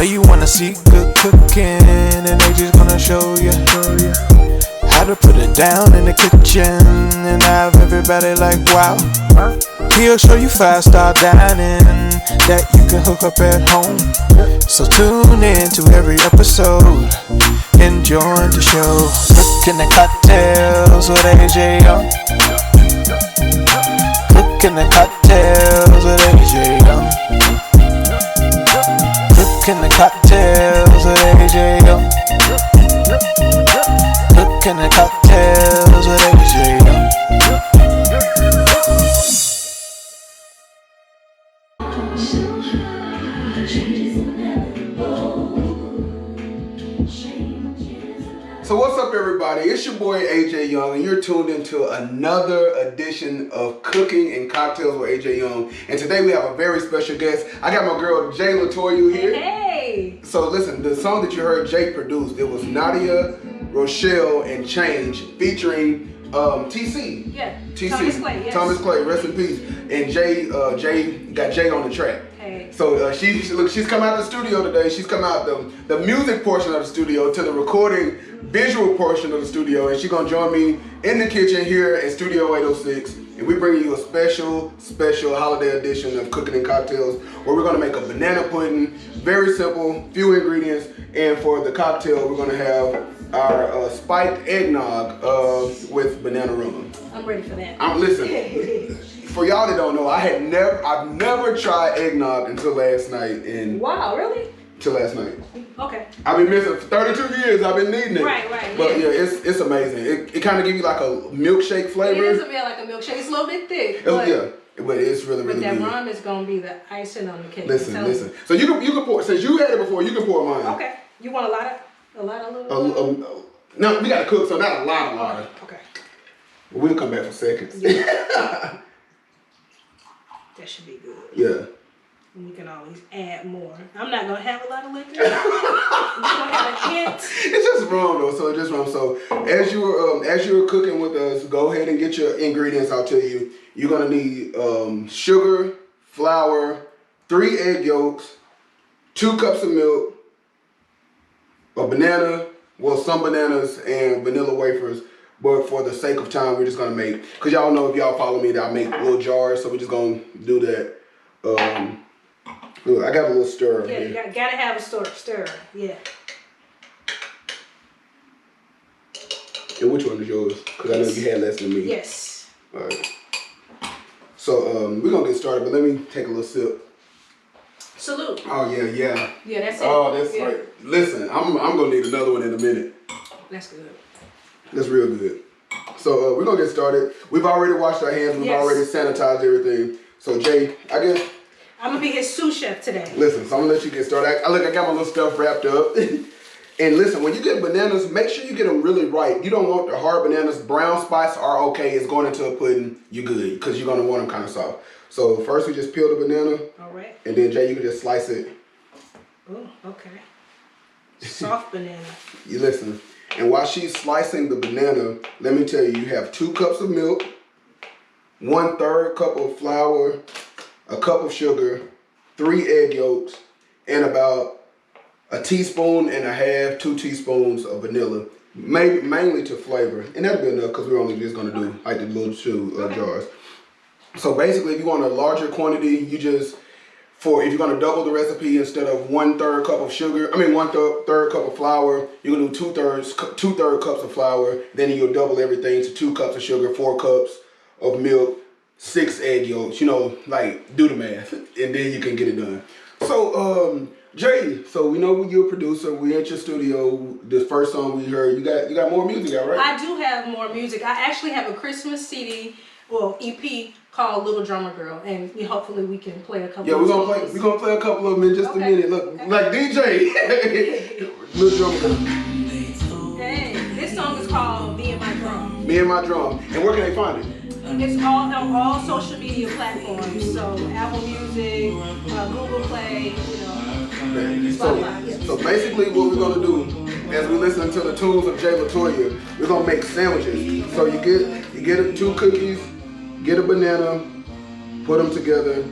know you wanna see good cooking, and AJ's gonna show you how to put it down in the kitchen and have everybody like wow. He'll show you 5-star dining that you can hook up at home. So tune in to every episode, enjoy the show. Cooking the cocktails with AJ Young. Cooking the cocktails with AJ Young. Cooking the cocktails with AJ Young. Cooking the cocktails with AJ Young. So what's up, everybody? It's your boy AJ Young, and you're tuned into another edition of Cooking and Cocktails with AJ Young. And today we have a very special guest. I got my girl J Latoiya here. Hey! So listen, the song that you heard Jay produced, it was Nadia, Rochelle, and Change featuring TC. Yeah, TC. Thomas Clay, yes. Thomas Clay, rest in peace. And Jay got Jay on the track. Hey. So she's come out the studio today. She's come out the music portion of the studio to the recording visual portion of the studio, and she's gonna join me in the kitchen here at Studio 806. And we're bringing you a special holiday edition of Cooking and Cocktails, where we're gonna make a banana pudding, very simple, few ingredients. And for the cocktail, we're gonna have our spiked eggnog with banana rum. I'm ready for that. Listen. For y'all that don't know, I've never tried eggnog until last night. And wow, really? Till last night. Okay. I've been missing for 32 years. I've been needing it. Right. But yeah, it's amazing. It kind of gives you like a milkshake flavor. It is a bit like a milkshake. It's a little bit thick. But it's really but that good. rum is gonna be the icing on the cake. Listen. So you can pour. Since you had it before, you can pour mine. Okay. You want a lot of little. No, we gotta cook, so not a lot. Okay. We'll come back for seconds. Yeah. That should be good. Yeah. And we can always add more. I'm not gonna have a lot of liquor. I'm just gonna have a hint. It's just rum though, so it's just rum. So as you're cooking with us, go ahead and get your ingredients. I'll tell you. You're gonna need sugar, flour, 3 egg yolks, 2 cups of milk, a banana, well, some bananas and vanilla wafers. But for the sake of time, we're just gonna make, cause y'all know if y'all follow me that I make little jars, so we're just gonna do that. Look, I got a little stirrer. Yeah, you gotta have a stirrer. Yeah. And which one is yours? Cause I know you had less than me. Yes. All right. So we're gonna get started, but let me take a little sip. Salute. Oh yeah. Yeah, that's it. Oh, that's right. Listen, I'm gonna need another one in a minute. That's good. That's real good. So we're gonna get started. We've already washed our hands. We've already sanitized everything. So Jay, I guess I'm gonna be his sous chef today. Listen, so I'm gonna let you get started. I got my little stuff wrapped up. And listen, when you get bananas, make sure you get them really ripe. You don't want the hard bananas. Brown spots are okay. It's going into a pudding. You're good, because you're gonna want them kind of soft. So first we just peel the banana. All right. And then Jay, you can just slice it. Oh, okay. Soft banana. You listen. And while she's slicing the banana, let me tell you, you have 2 cups of milk, 1/3 cup of flour, a cup of sugar, 3 egg yolks, and about 1.5 teaspoons, 2 teaspoons of vanilla, mainly to flavor. And that'll be enough because we're only just gonna do like the little 2 jars. So basically, if you want a larger quantity, you just, if you're gonna double the recipe, instead of 1/3 cup of sugar, 1/3 cup of flour, you're gonna do 2/3 cups of flour. Then you'll double everything to 2 cups of sugar, 4 cups of milk, 6 egg yolks. Like do the math, and then you can get it done. So Jay, so we know you're a producer. We're at your studio. The first song we heard, you got more music out, right? I do have more music. I actually have a Christmas CD, EP called Little Drummer Girl, and hopefully we can play a couple. Yeah, we're gonna play a couple of them in just a minute. Look, like DJ, Little Drummer Girl. Hey, this song is called Me and My Drum. Me and My Drum. And where can they find it? It's all on all social media platforms. So Apple Music, Google Play, Spotify. So basically, what we're gonna do as we listen to the tunes of J Latoiya, we're gonna make sandwiches. So you get 2 cookies. Get a banana, put them together,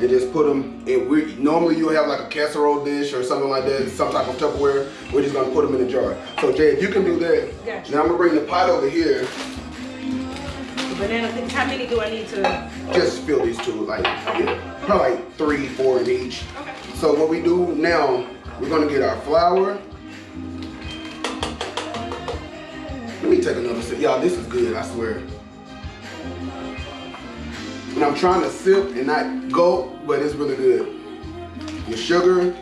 and just put them in. Normally you'll have like a casserole dish or something like that, some type of Tupperware. We're just gonna put them in a jar. So Jay, if you can do that, Gotcha. now I'm gonna bring the pot over here. Banana, how many do I need to? Just fill these two, like, yeah, probably like 3, 4 in each. Okay. So what we do now, we're gonna get our flour. Let me take another sip. Y'all, this is good, I swear. And I'm trying to sip and not gulp, but it's really good. Your sugar,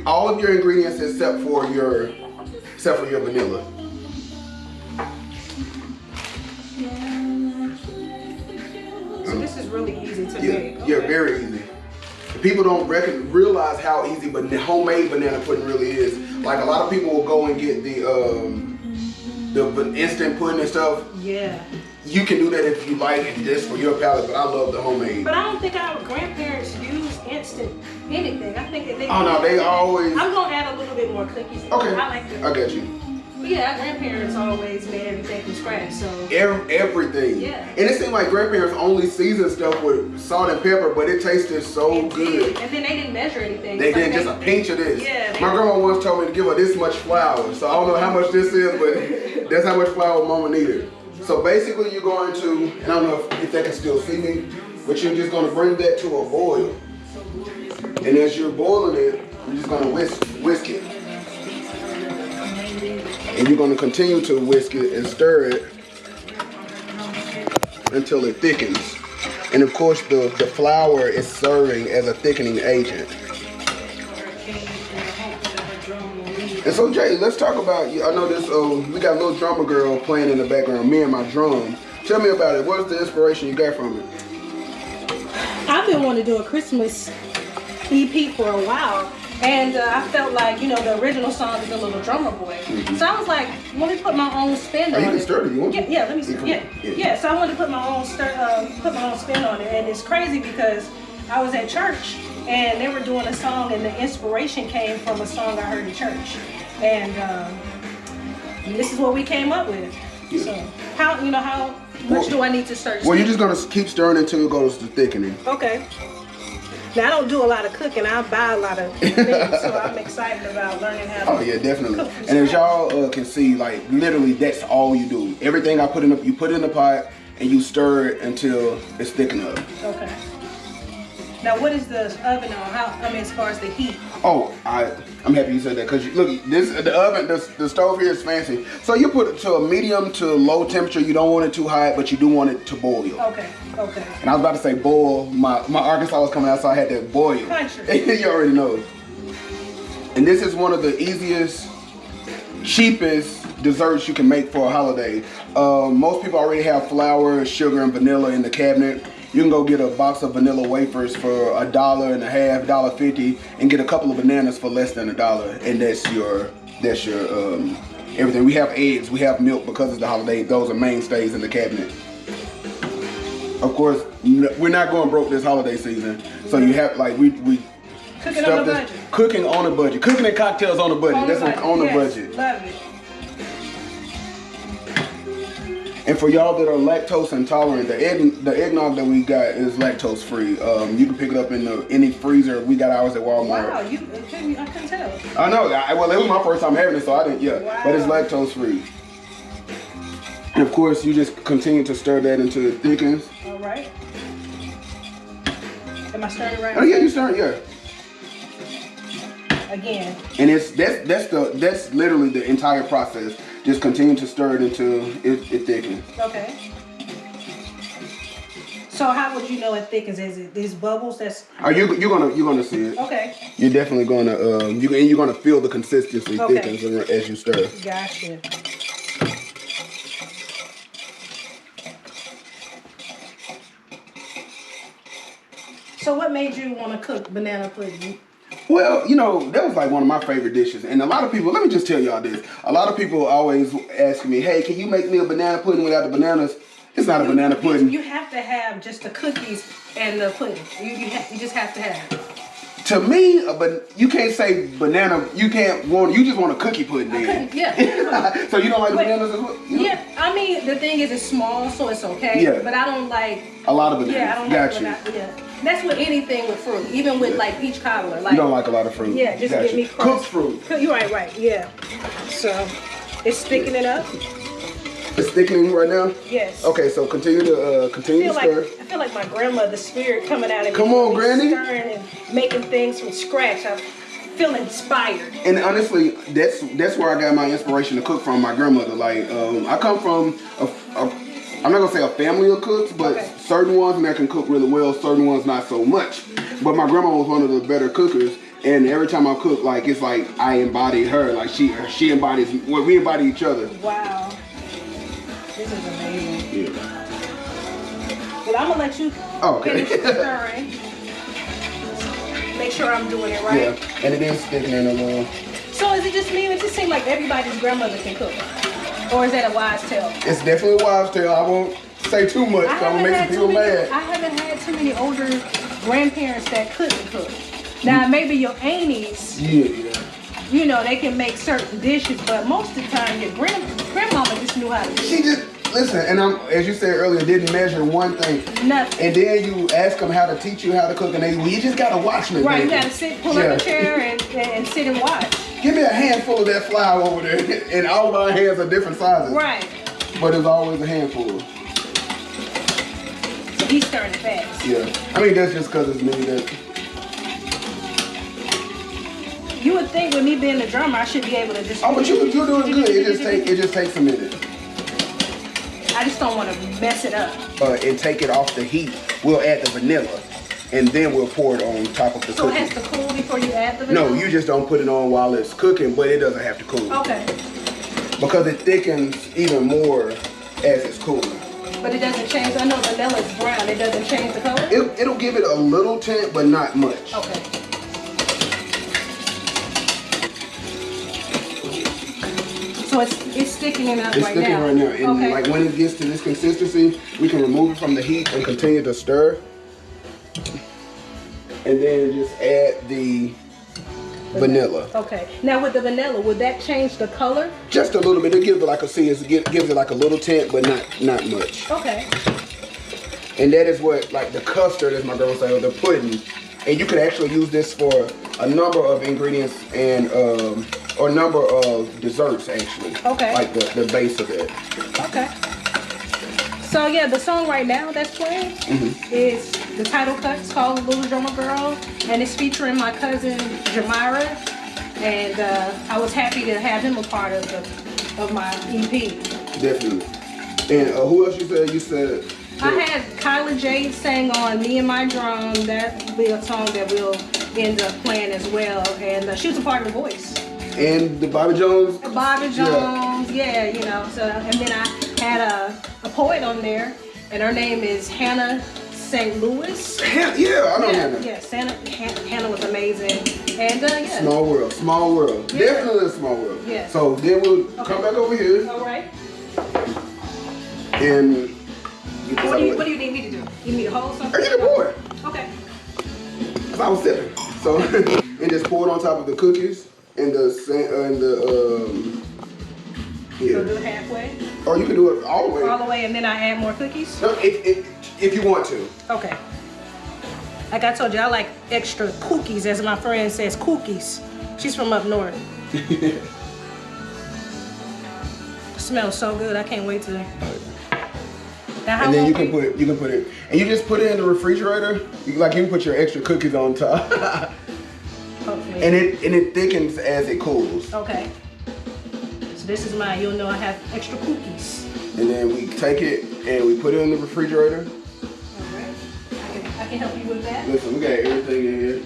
all of your ingredients except for your vanilla. So this is really easy to make. Okay. Yeah, very easy. People don't realize how easy but the homemade banana pudding really is. Like a lot of people will go and get the instant pudding and stuff. Yeah. You can do that if you like it just for your palate, but I love the homemade. But I don't think our grandparents use instant anything. I think that they. Oh no, they always. I'm gonna add a little bit more cookies. Okay. I like the. I got you. But yeah, our grandparents always made everything from scratch. So. Everything. Yeah. And it seemed like grandparents only seasoned stuff with salt and pepper, but it tasted so good. And then they didn't measure anything. They did just a pinch of this. Yeah. My grandma once told me to give her this much flour. So I don't know how much this is, but that's how much flour Mama needed. So basically you're going to, and I don't know if they can still see me, but you're just going to bring that to a boil. And as you're boiling it, you're just going to whisk it. And you're going to continue to whisk it and stir it until it thickens. And of course the flour is serving as a thickening agent. And so Jay, let's talk about, I know this, we got a little drummer girl playing in the background, me and my drum. Tell me about it. What's the inspiration you got from it? I've been wanting to do a Christmas EP for a while. And I felt like, you know, the original song is The Little Drummer Boy. Mm-hmm. So I was like, let me put my own spin on it. You can stir it, you want to? Yeah, let me stir it. Yeah, so I wanted to put my own spin on it. And it's crazy because I was at church and they were doing a song and the inspiration came from a song I heard in church. And this is what we came up with. Yeah. So how much do I need to stir? Well, you're just going to keep stirring until it goes to thickening. Okay. Now, I don't do a lot of cooking. I buy a lot of things, so I'm excited about learning how to Oh, yeah, definitely. And as y'all can see, like, literally, that's all you do. Everything I put in, you put it in the pot, and you stir it until it's thick enough. Okay. Now, what is the oven on? As far as the heat? Oh, I'm happy you said that, because look, the oven, the stove here is fancy. So you put it to a medium to low temperature. You don't want it too hot, but you do want it to boil. Okay. And I was about to say boil. My Arkansas was coming out, so I had to boil. Country. You already know. And this is one of the easiest, cheapest desserts you can make for a holiday. Most people already have flour, sugar, and vanilla in the cabinet. You can go get a box of vanilla wafers for $1.50, $1.50, and get a couple of bananas for less than $1, and that's your everything. We have eggs, we have milk because it's the holiday. Those are mainstays in the cabinet. Of course, we're not going broke this holiday season, so you have we cooking on a budget. Cooking on a budget. Cooking and cocktails on a budget. That's on the budget. Love it. And for y'all that are lactose intolerant, the eggnog that we got is lactose free. You can pick it up in any freezer. We got ours at Walmart. Wow, I couldn't tell. I know. Well, it was my first time having it, so I didn't. Yeah, wow. But it's lactose free. And of course, you just continue to stir that until it thickens. All right. Am I stirring right? Oh yeah, you stir it. Yeah. Again. And that's literally the entire process. Just continue to stir it until it thickens. Okay. So how would you know it thickens? Is it these bubbles? You're gonna see it. Okay. You're definitely gonna you're gonna feel the consistency thickens as you stir. Gotcha. So what made you want to cook banana pudding? Well, that was like one of my favorite dishes. And a lot of people, let me just tell y'all this. A lot of people always ask me, hey, can you make me a banana pudding without the bananas? It's not a banana pudding. You have to have just the cookies and the pudding. You just have to have it. To me, you can't say banana, you just want a cookie pudding then. Yeah. So you don't like bananas as well? Yeah, I mean, the thing is it's small, so it's okay. Yeah. But I don't like... A lot of bananas. Yeah, I don't Got like you. banana. Yeah. That's with anything with fruit, even with like peach cobbler. Like, You don't like a lot of fruit. Yeah, just Gotcha. give me cooked fruit. You're right, yeah. So, it's thickening up. It's thickening right now? Yes. Okay, so continue to stir. I feel like my grandmother's spirit coming out of me. Come on, Granny. Stirring and making things from scratch. I feel inspired. And honestly, that's where I got my inspiration to cook from, my grandmother. Like, I come from I'm not gonna say a family of cooks, but certain ones that can cook really well, certain ones not so much. But my grandma was one of the better cookers, and every time I cook, like it's like I embody her, like she embodies, well, we embody each other. Wow, this is amazing. Yeah. Well, I'm gonna let you finish stirring. Make sure I'm doing it right. Yeah, and it is thickening a little. So is it just me? It just seems like everybody's grandmother can cook. Or is that a wise tale? It's definitely a wise tale. I won't say too much because I'm going to make some people mad. I haven't had too many older grandparents that couldn't cook. Now, maybe your aunties, you know, they can make certain dishes, but most of the time, your grandmama just knew how to cook. She just, listen, and as you said earlier, didn't measure one thing. Nothing. And then you ask them how to teach you how to cook, and they, well, you just got to watch me. Right, baby. you got to pull up a chair and sit and watch. Give me a handful of that flour over there, and all my hands are different sizes. Right. But it's always a handful. So he's stirring it fast. Yeah. I mean, that's just because it's me. You would think with me being the drummer, I should be able to just... Oh, but you're doing good. It just takes a minute. I just don't want to mess it up. And take it off the heat. We'll add the vanilla, and then we'll pour it on top of the cookie. So it has to cool before you add the vanilla? No, you just don't put it on while it's cooking, but it doesn't have to cool. Okay. Because it thickens even more as it's cooling. But it doesn't change. I know vanilla is brown. It doesn't change the color? It'll give it a little tint, but not much. Okay. So it's thickening up right now? It's thickening right now. And like when it gets to this consistency, we can remove it from the heat and continue to stir. And then just add the vanilla. Okay. Now with the vanilla, would that change the color? Just a little bit. It gives it like gives it like a little tint, but not much. Okay. And that is what, like the custard, as my grandma said, or the pudding. And you could actually use this for a number of ingredients and or a number of desserts actually. Okay. Like the base of it. Okay. So yeah, the song right now that's playing is the title cut. It's called Little Drummer Girl, and it's featuring my cousin Jamira. And I was happy to have him a part of my EP. Definitely. And who else you said? You said. I had Kyla Jade sang on Me and My Drum. That will be a song that we'll end up playing as well. And she was a part of The Voice. And the Bobby Jones? Bobby Jones, yeah, you know. So, and then I had a poet on there, and her name is Hannah St. Louis. Yeah, I know Hannah. Yes, Hannah was amazing. And yeah. Small world. Yeah. Definitely a small world. Yeah. So then we'll come back over here. All right. And what do you need me to do? You need me to hold something? Or you can pour it. Okay. Because I was sipping. So, and just pour it on top of the cookies and yeah. So do it halfway? Or you can do it all the way. All the way, and then I add more cookies? No, if you want to. Okay. Like I told you, I like extra cookies, as my friend says, cookies. She's from up north. Smells so good. I can't wait to. And then you can put it, and you just put it in the refrigerator. You can put your extra cookies on top. Hopefully. And it thickens as it cools. Okay. So this is mine. You'll know I have extra cookies. And then we take it and we put it in the refrigerator. All right. I can help you with that. Listen, we got everything in here.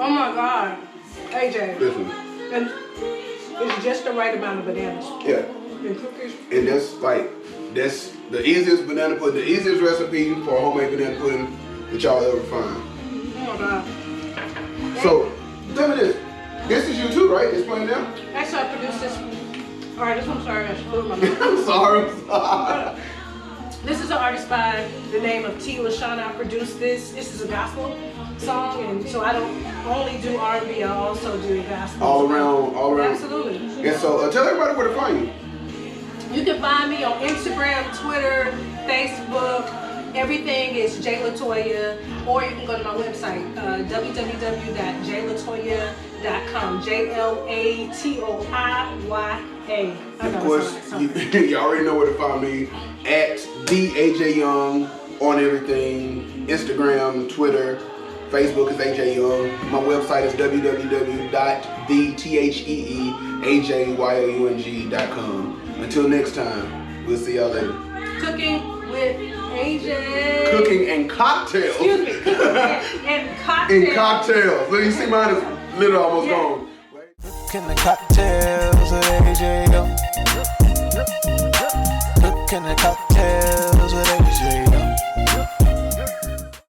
Oh my God, AJ. Listen. And it's just the right amount of bananas. Yeah. And cookies. And that's the easiest banana pudding, the easiest recipe for a homemade banana pudding that y'all ever find. Oh my God. So, tell me this. This is you too, right? It's playing now? Actually, I produced this. All right, this one's sorry. I should put my mouth. I'm sorry. This is an artist by the name of T. LaShawna. I produced this. This is a gospel song, and so I don't only do R&B, I also do gospel. All around. Absolutely. And so tell everybody where to find you. You can find me on Instagram, Twitter, Facebook. Everything is J Latoiya, or you can go to my website, www.jlatoiya.com. JLATOIYA. Of course, you already know where to find me at the AJ Young on everything. Instagram, Twitter, Facebook is AJ Young. My website is www.theteeajyoung.com. Until next time, we'll see y'all later. Cooking with AJ. Cooking and cocktails. Excuse me, cooking and cocktails. And cocktails. Look, you see mine is literally almost gone. Cooking the cocktails with AJ Young. Cooking the cocktails.